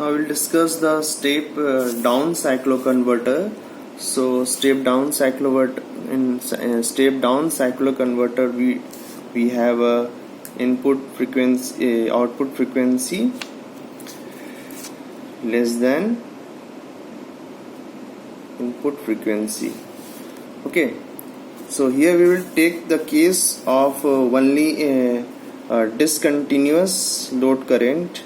I will discuss the step down cycloconverter. So step down cycloconverter, in step down cycloconverter we have a input frequency, output frequency less than input frequency. Okay, so here we will take the case of only discontinuous load current.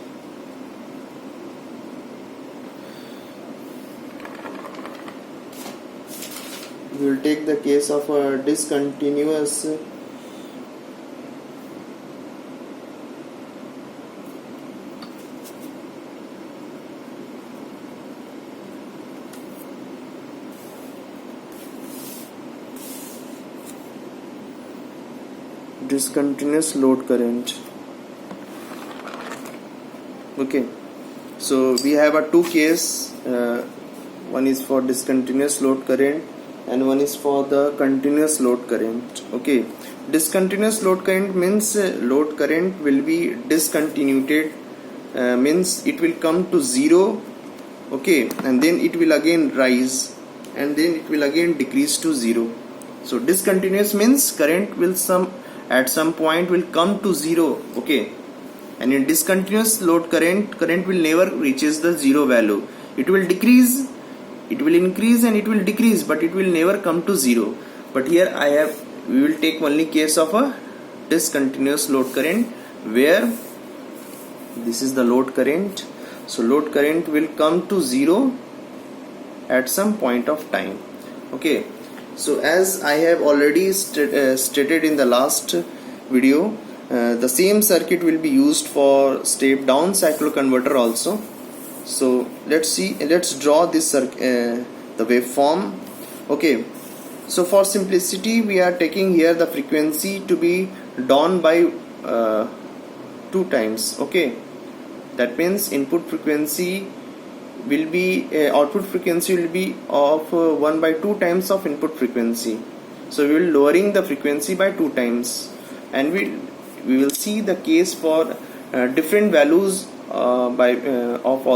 We will take the case of a discontinuous load current. Okay, so we have a two case, one is for discontinuous load current and one is for the continuous load current. Okay, discontinuous load current means load current will be discontinued, means it will come to zero. Okay, and then it will again rise and then it will again decrease to zero. So discontinuous means current will at some point will come to zero. Okay, and in discontinuous load current will never reaches the zero value. It will decrease, it will increase and it will decrease, but it will never come to zero. But here we will take only case of a discontinuous load current where this is the load current. So load current will come to zero at some point of time. Okay, so as I have already stated in the last video, the same circuit will be used for step down cycloconverter also. So let's draw this the waveform. Okay, so for simplicity we are taking here the frequency to be down by 2 times. Okay, that means input frequency will be output frequency will be of 1 by 2 times of input frequency. So we will lowering the frequency by 2 times, and we will see the case for different values of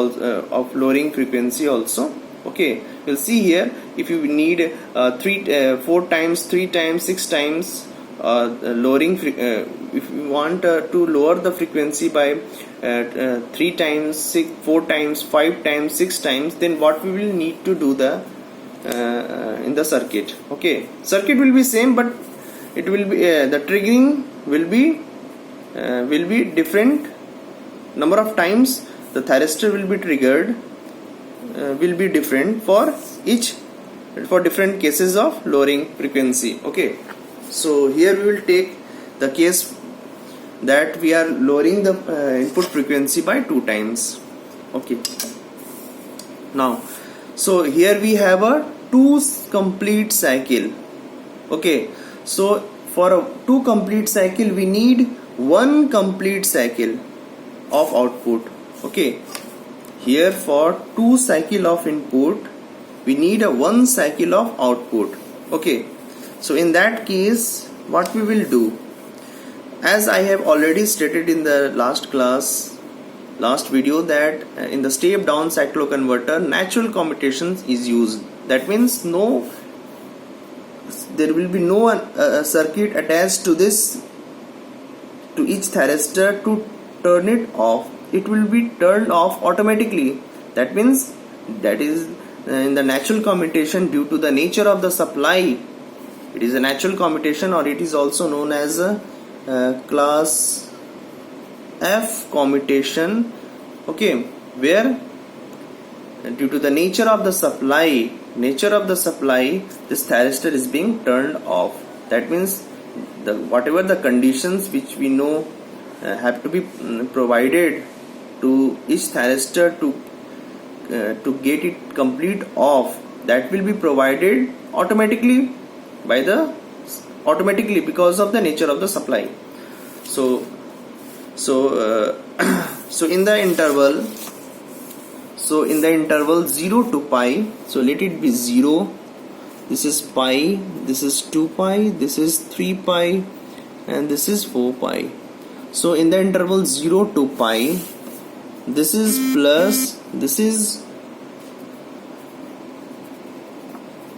lowering frequency also. Okay, we'll see here if you need 4 times, 3 times, 6 times lowering if you want to lower the frequency by 3 times, 4 times, 5 times, 6 times, then what we will need to do in the circuit. Okay, circuit will be same, but it will be the triggering will be different. Number of times the thyristor will be triggered will be different for different cases of lowering frequency. Okay, so here we will take the case that we are lowering the input frequency by 2 times. Okay, now so here we have a 2 complete cycle. Okay, so for a 2 complete cycle we need 1 complete cycle of output. Okay, here for 2 cycle of input we need a 1 cycle of output. Okay, so in that case what we will do, as I have already stated in the last video, that in the step down cycloconverter natural commutations is used. That means there will be no circuit attached to each thyristor to turn it off. It will be turned off automatically. That means that is in the natural commutation due to the nature of the supply. It is a natural commutation, or it is also known as a class F commutation. Okay, where due to the nature of the supply, this thyristor is being turned off. That means whatever the conditions which we know have to be provided to each thyristor to get it complete off, that will be provided automatically because of the nature of the supply. So in the interval 0 to pi, so let it be 0, this is pi, this is 2 pi, this is 3 pi, and this is 4 pi. So in the interval 0 to pi this is plus, this is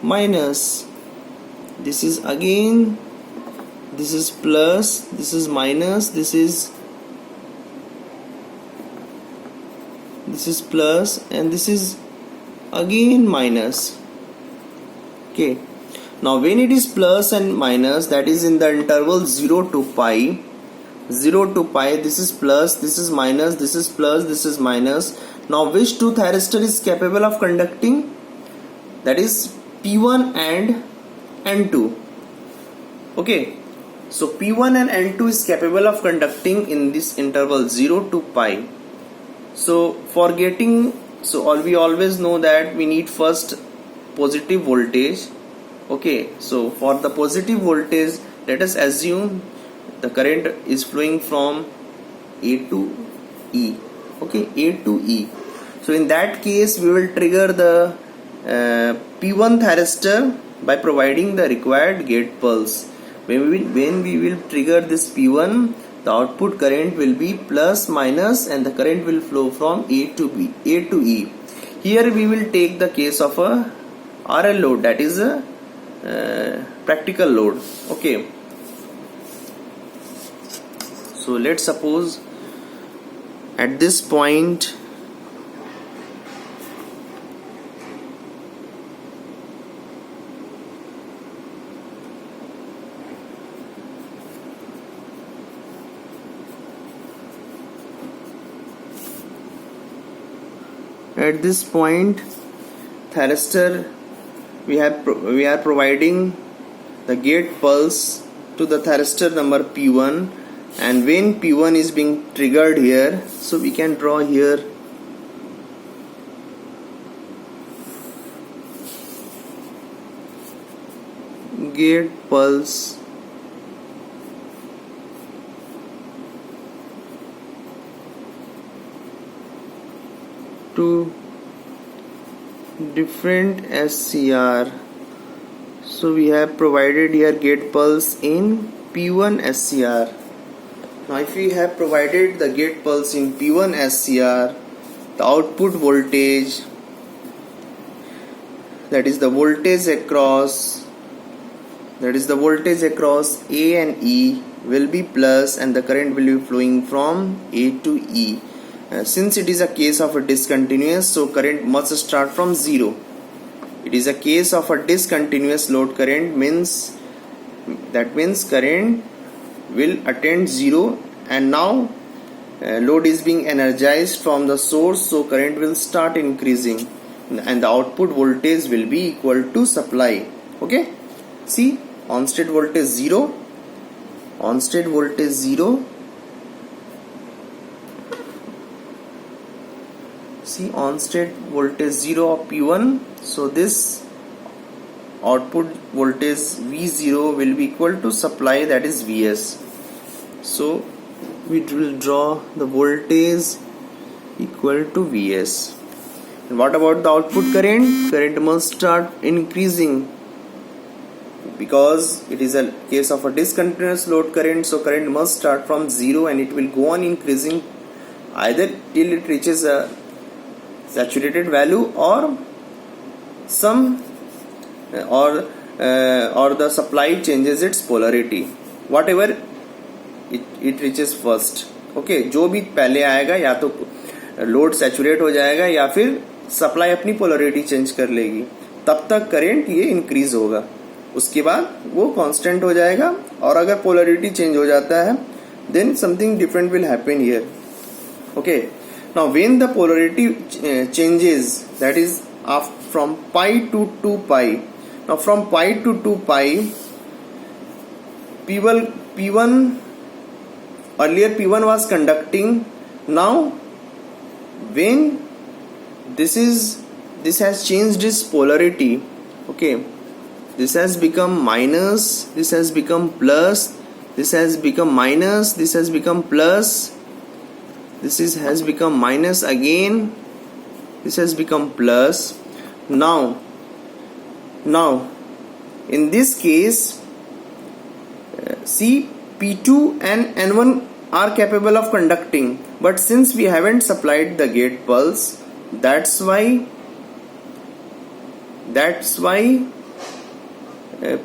minus, this is again, this is plus, this is minus, this is plus, and this is again minus. Okay, now when it is plus and minus, that is in the interval 0 to pi, 0 to pi, this is plus, this is minus, this is plus, this is minus. Now which two thyristor is capable of conducting? That is P1 and N2. Okay, so P1 and N2 is capable of conducting in this interval 0 to pi. So for getting, so we always know that we need first positive voltage. Okay, so for the positive voltage, let us assume the current is flowing from A to E. Okay, A to E. So in that case, we will trigger the P1 thyristor by providing the required gate pulse. When we will trigger this P1, the output current will be plus minus, and the current will flow from A to E. Here we will take the case of a RL load, that is a practical load. Okay, so let's suppose at this point thyristor, we are providing the gate pulse to the thyristor number P1, and when P1 is being triggered here, so we can draw here gate pulse to different SCR. So we have provided here gate pulse in P1 SCR. Now if we have provided the gate pulse in P1 SCR, the output voltage, that is the voltage across A and E, will be plus, and the current will be flowing from A to E. Since it is a case of a discontinuous, so current must start from 0. It is a case of a discontinuous load current, means current will attend 0, and now load is being energized from the source, so current will start increasing, and the output voltage will be equal to supply. Okay, see, on state voltage 0, see, on state voltage 0 of P1, so this output voltage V0 will be equal to supply, that is Vs. So we will draw the voltage equal to Vs. And what about the output current? Current must start increasing, because it is a case of a discontinuous load current, so current must start from 0, and it will go on increasing either till it reaches a saturated value, or the supply changes its polarity, whatever it reaches first. Okay, जो भी पहले आएगा, या तो load saturate हो जाएगा या फिर सप्लाई अपनी पोलरिटी चेंज कर लेगी, तब तक करंट ये इंक्रीज होगा, उसके बाद वो कांस्टेंट हो जाएगा, और अगर पोलरिटी चेंज हो जाता है then something different will happen here. Okay, now when the polarity changes, that is from pi to 2 pi, now from pi to 2 pi, P1 earlier P1 was conducting, now when this has changed its polarity, okay, this has become minus, this has become plus, this has become minus, this has become plus, has become minus again, this has become plus. Now in this case, see, P2 and N1 are capable of conducting. but since we haven't supplied the gate pulse, that's why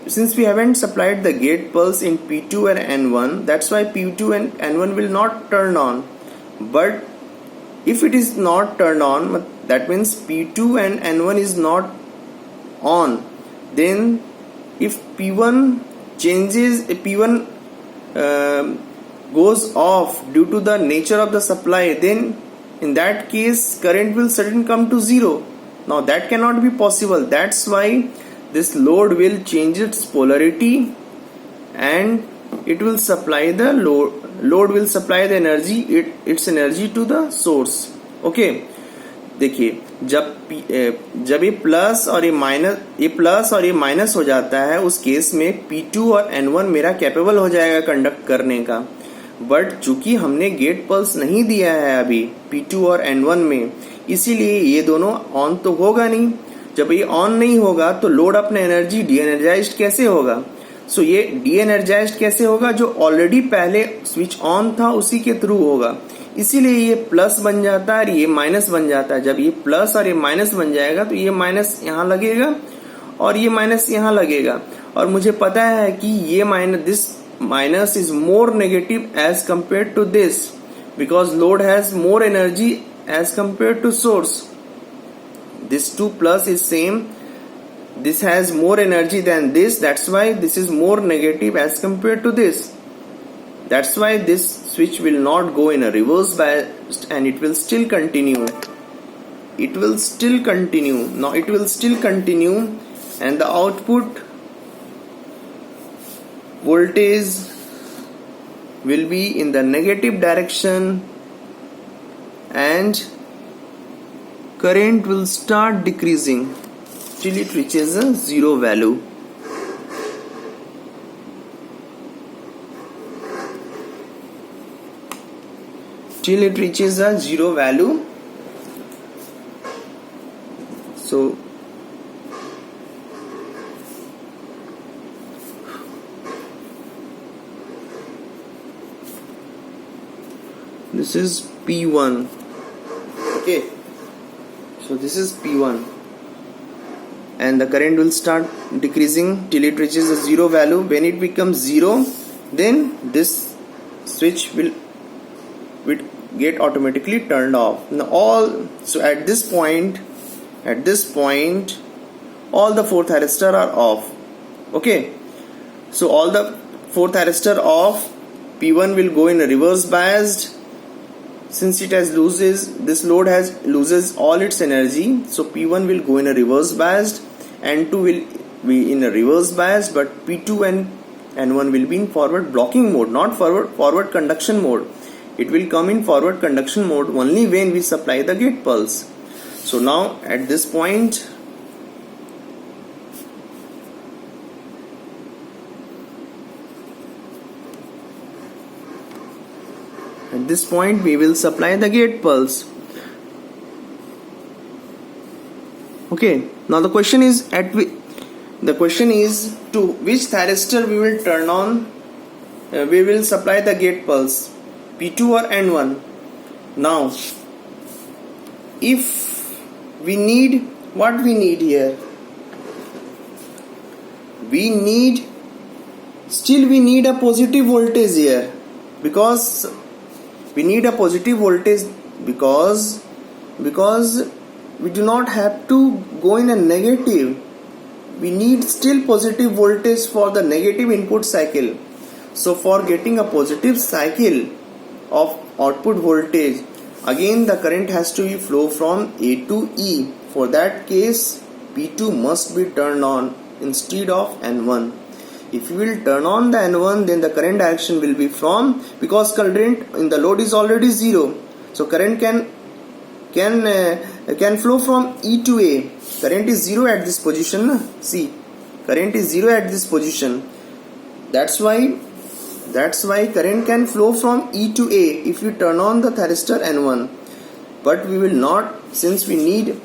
since we haven't supplied the gate pulse in P2 and N1, that's why P2 and N1 will not turn on. But if it is not turned on, that means P2 and N1 is not on. Then if P1 goes off due to the nature of the supply, then in that case current will certainly come to zero. Now that cannot be possible. That's why this load will change its polarity and it will supply the load will supply the energy, its energy to the source. Okay, देखिए जब ये plus और ये minus हो जाता है, उस case में P2 और N1 मेरा कैपेबल हो जाएगा कंडक्ट करने का. बट चूंकि हमने गेट पल्स नहीं दिया है अभी P2 और N1 में, इसीलिए ये दोनों ऑन तो होगा नहीं. जब ये ऑन नहीं होगा तो लोड अपना एनर्जी डी एनर्जाइज्ड कैसे होगा? सो ये डी एनर्जाइज्ड कैसे होगा? जो ऑलरेडी पहले स्विच ऑन था उसी के थ्रू होगा. इसीलिए ये प्लस बन जाता है और ये माइनस बन जाता है. जब ये प्लस और ये माइनस बन जाएगा तो ये माइनस यहाँ लगेगा और ये माइनस यहाँ लगेगा. और मुझे पता है कि ये this minus is more negative as compare to this, because load has more energy as compare to source. This 2 plus is same. This has more energy than this. That's why this is more negative as compared to this. That's why this switch will not go in a reverse bias and it will still continue. It will still continue. Now it will still continue and the output voltage will be in the negative direction and current will start decreasing till it reaches a zero value. Till it reaches a zero value. So this is P1. Okay. So this is P1 and the current will start decreasing till it reaches a zero value. When it becomes zero, then this switch will get automatically turned off. Now so at this point all the 4 thyristor are off. Okay, so all the 4 thyristor off. P1 will go in a reverse biased. Since it this load loses all its energy, so P1 will go in a reverse biased, N2 will be in a reverse biased, but P2 and N1 will be in forward blocking mode, not forward conduction mode. It will come in forward conduction mode only when we supply the gate pulse. So now at this point, we will supply the gate pulse. Okay, now the question is to which thyristor we will turn on, we will supply the gate pulse, P2 or N1. Now if we need, what we need here, we need a positive voltage here, because we need a positive voltage because we do not have to go in a negative. We need still positive voltage for the negative input cycle. So for getting a positive cycle of output voltage, again the current has to be flow from A to E. For that case P2 must be turned on instead of N1. If you will turn on the N1, then the current direction will be from, because current in the load is already zero, so current can flow from E to A. Current is zero at this position. See, current is zero at this position. That's why current can flow from E to A if you turn on the thyristor N1. But we will not, since we need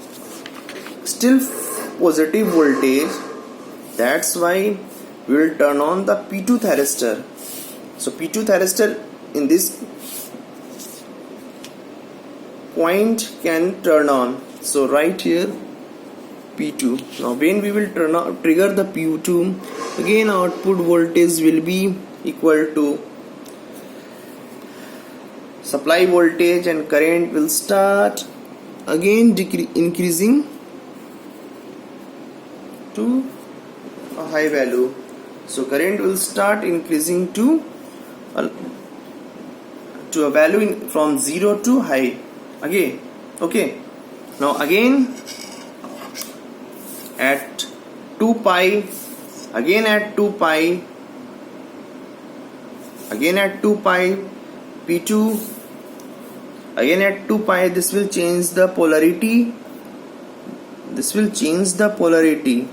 still positive voltage. That's why we will turn on the P2 thyristor. So P2 thyristor in this point can turn on. So right here P2. Now when we will trigger the P2, again output voltage will be equal to supply voltage and current will start again increasing to a high value. So current will start increasing to a value from 0 to high again. Okay, now again at 2 pi, again at 2 pi, again at 2 pi, P2, again at 2 pi, this will change the polarity. This will change the polarity.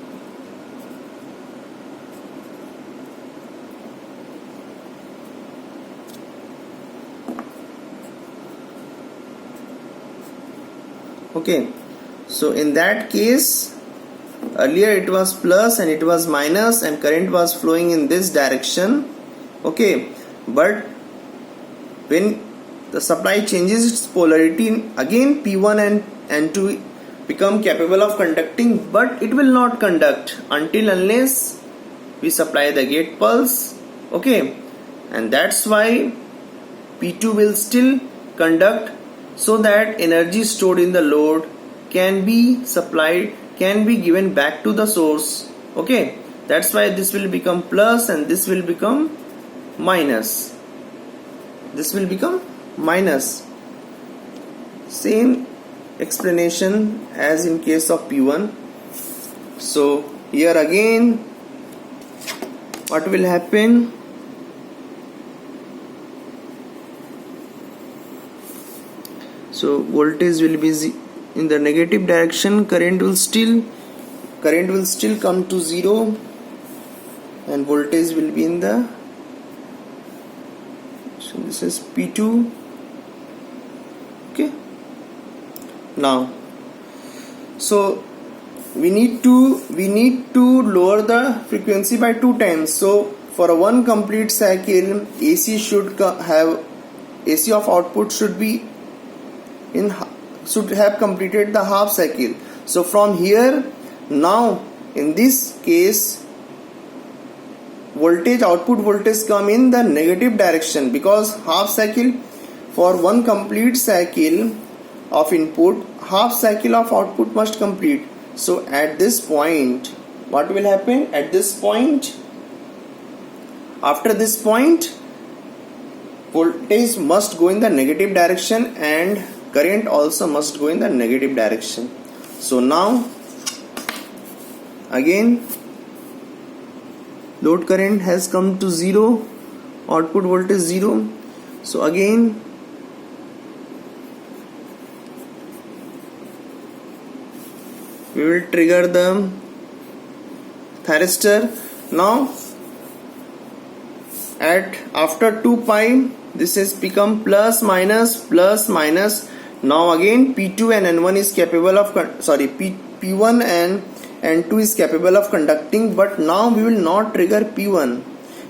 Okay, so in that case, earlier it was plus and it was minus and current was flowing in this direction. Okay, but when the supply changes its polarity, again P1 and N2 become capable of conducting, but it will not conduct until unless we supply the gate pulse. Okay, and that's why P2 will still conduct, so that energy stored in the load can be supplied, can be given back to the source. Okay, that's why this will become plus and this will become minus. This will become minus. Same explanation as in case of P1. So here again what will happen? So voltage will be in the negative direction, current will still come to 0 and voltage will be in the, so this is P2. Okay, now so we need to lower the frequency by 2 times. So for a one complete cycle, AC of output should have completed the half cycle. So from here, now in this case, output voltage come in the negative direction, because half cycle, for one complete cycle of input, half cycle of output must complete. So at this point, what will happen? At this point, after this point, voltage must go in the negative direction and current also must go in the negative direction. So now again load current has come to 0, output voltage 0. So again we will trigger the thyristor. Now after 2 pi, this has become plus minus. Now again P2 and N1 is capable of P1 and N2 is capable of conducting, but now we will not trigger P1,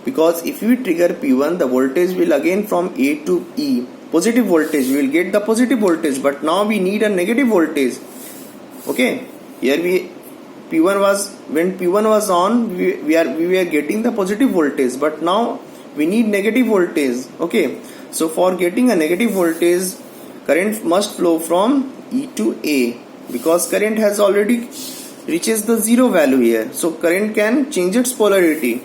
because if we trigger P1, the voltage will again from A to E, positive voltage, we will get the positive voltage, but now we need a negative voltage. Okay, here when P1 was on, we were getting the positive voltage, but now we need negative voltage. Okay, so for getting a negative voltage, current must flow from E to A, because current has already reaches the 0 value here. So current can change its polarity.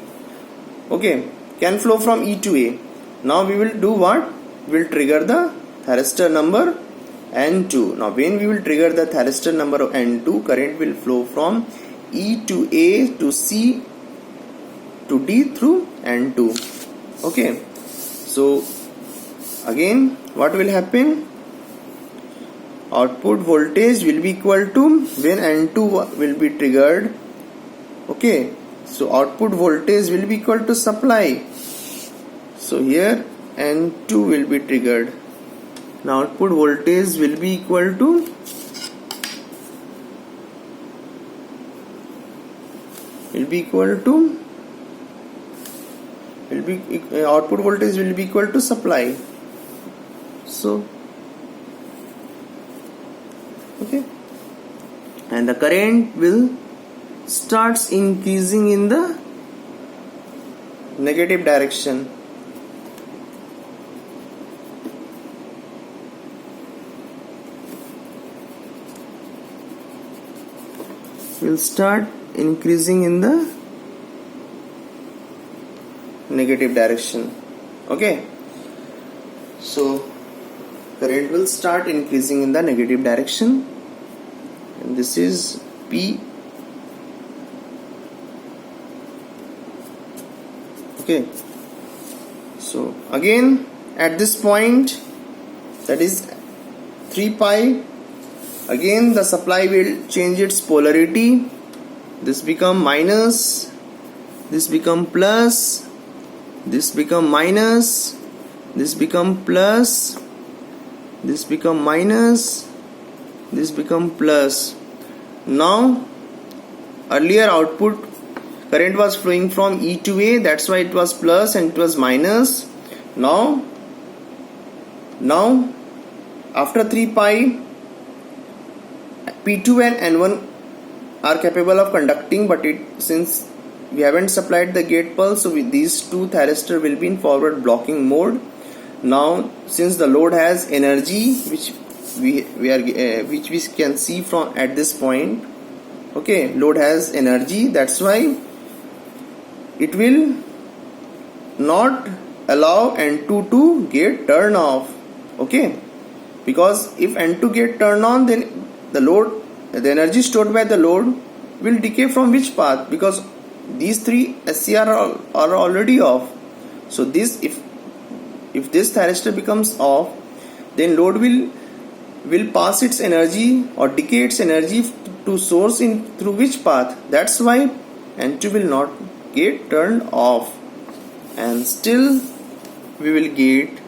Okay, can flow from E to A. Now we will do what? We will trigger the thyristor number N2. Now when we will trigger the thyristor number N2, current will flow from E to A to C to D through N2. Okay, so again what will happen? Output voltage will be equal to, when N2 will be triggered, okay, so output voltage will be equal to supply. So here N2 will be triggered. Now output voltage will be equal to output voltage will be equal to supply. So Okay, and the current will starts increasing in the negative direction. Will start increasing in the negative direction. Okay, so current will start increasing in the negative direction, and this is P. Okay, so again at this point, that is 3 pi, again the supply will change its polarity. This become minus, this become plus, this become minus, this become plus, this become minus, this become plus. Now earlier output current was flowing from E to A, that's why it was plus and it was minus. Now after 3 pi, P2 and N1 are capable of conducting, but since we haven't supplied the gate pulse, so these two thyristor will be in forward blocking mode. Now since the load has energy, which we can see from at this point, okay, load has energy, that's why it will not allow N2 to get turned off. Okay, because if N2 get turned on, then the energy stored by the load will decay from which path, because these three SCR are already off. So this, if this thyristor becomes off, then load will pass its energy or decay its energy to source in through which path. That's why N2 will not get turned off, and still we will get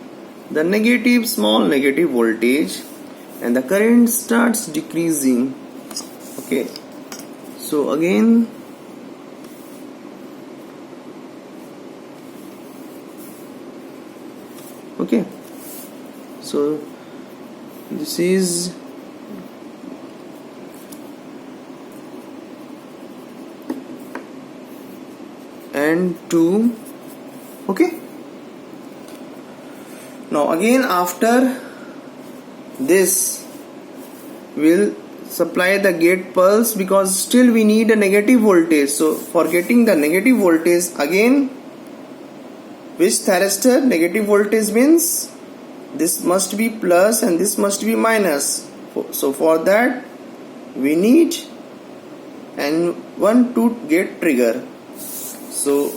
the small negative voltage, and the current starts decreasing. Okay, so again okay, so this is N2. Okay, now again after this we'll supply the gate pulse, because still we need a negative voltage. So for getting the negative voltage, again which thyristor negative voltage means this must be plus and this must be minus. So for that we need N1 to get trigger. So